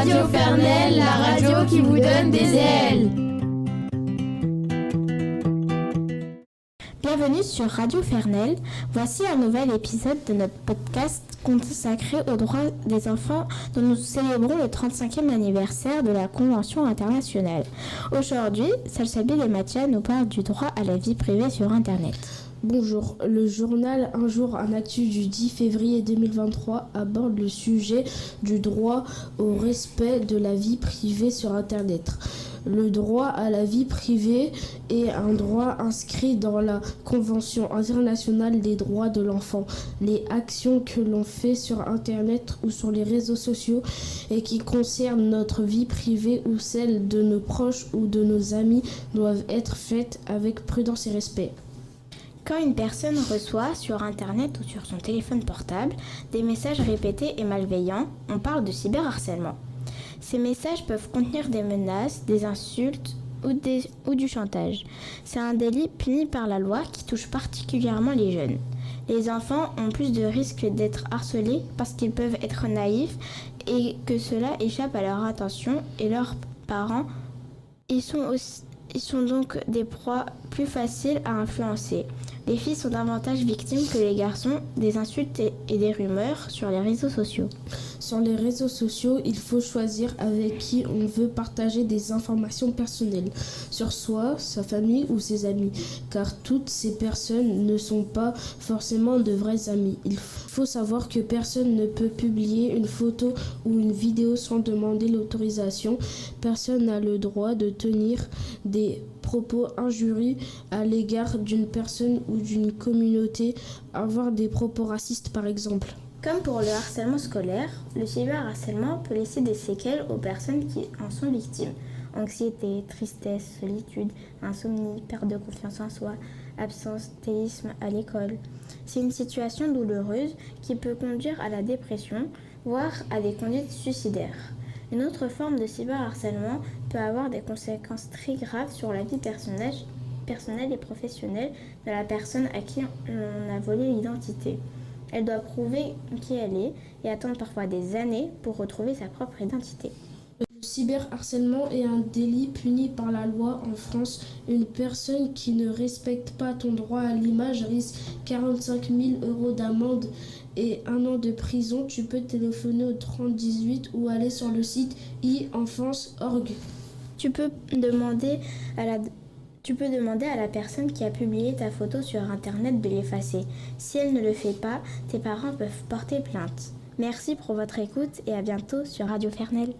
Radio Fernel, la radio qui vous donne des ailes. Bienvenue sur Radio Fernel. Voici un nouvel épisode de notre podcast consacré aux droits des enfants dont nous célébrons le 35e anniversaire de la Convention internationale. Aujourd'hui, Salsabil et Mathia nous parlent du droit à la vie privée sur Internet. Bonjour, le journal Un jour, un actu du 10 février 2023 aborde le sujet du droit au respect de la vie privée sur Internet. Le droit à la vie privée est un droit inscrit dans la Convention internationale des droits de l'enfant. Les actions que l'on fait sur Internet ou sur les réseaux sociaux et qui concernent notre vie privée ou celle de nos proches ou de nos amis doivent être faites avec prudence et respect. Quand une personne reçoit sur Internet ou sur son téléphone portable des messages répétés et malveillants, on parle de cyberharcèlement. Ces messages peuvent contenir des menaces, des insultes ou du chantage. C'est un délit puni par la loi qui touche particulièrement les jeunes. Les enfants ont plus de risques d'être harcelés parce qu'ils peuvent être naïfs et que cela échappe à leur attention et leurs parents. Ils sont donc des proies plus faciles à influencer. Les filles sont davantage victimes que les garçons des insultes et des rumeurs sur les réseaux sociaux. Sur les réseaux sociaux, il faut choisir avec qui on veut partager des informations personnelles sur soi, sa famille ou ses amis, car toutes ces personnes ne sont pas forcément de vrais amis. Il faut savoir que personne ne peut publier une photo ou une vidéo sans demander l'autorisation. Personne n'a le droit de tenir des propos injurieux à l'égard d'une personne ou d'une communauté, avoir des propos racistes par exemple. Comme pour le harcèlement scolaire, le cyberharcèlement peut laisser des séquelles aux personnes qui en sont victimes. Anxiété, tristesse, solitude, insomnie, perte de confiance en soi, absentéisme à l'école. C'est une situation douloureuse qui peut conduire à la dépression, voire à des conduites suicidaires. Une autre forme de cyberharcèlement peut avoir des conséquences très graves sur la vie personnelle et professionnelle de la personne à qui on a volé l'identité. Elle doit prouver qui elle est et attendre parfois des années pour retrouver sa propre identité. Le cyberharcèlement est un délit puni par la loi en France. Une personne qui ne respecte pas ton droit à l'image risque 45 000 € d'amende et 1 an de prison. Tu peux téléphoner au 3018 ou aller sur le site e-enfance.org. Tu peux demander à la personne qui a publié ta photo sur Internet de l'effacer. Si elle ne le fait pas, tes parents peuvent porter plainte. Merci pour votre écoute et à bientôt sur Radio Fernel.